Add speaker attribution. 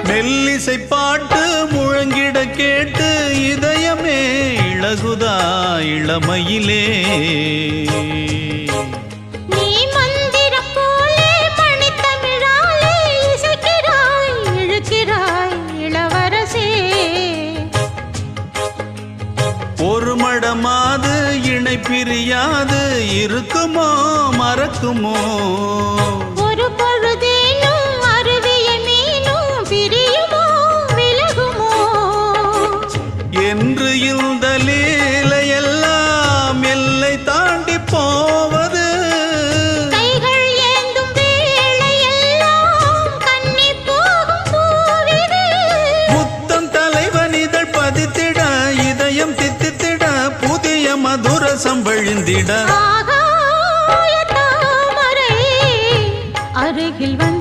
Speaker 1: மெல்லிசை பாட்டு முழங்கிட கேட்டு இதயமே இளகுதா இளமையிலே.
Speaker 2: நீ மந்திரம் போலே மணித்தமிழாலே இசைக்கிறாய் இழுக்கிறாய் இளவரசே.
Speaker 1: ஒரு மடமாது இணை பிரியாது இருக்குமோ மறக்குமோ.
Speaker 2: ஒரு பொழுதேனும் அருவிய மீனும் பிரியுமோ விலகுமோ.
Speaker 1: என்று இந்த லீலையெல்லாம் எல்லை தாண்டி போவது.
Speaker 2: கைகள் ஏந்தும் வேளையெல்லாம் கண்ணி போகும் பூவிது.
Speaker 1: முத்தம் தலைவன் இதழ் பதித்திட இதயம் தித்தித்திட புதிய மதுரசம் வழிந்திட.
Speaker 2: ஆகாய தாமரை அருகில் வந்து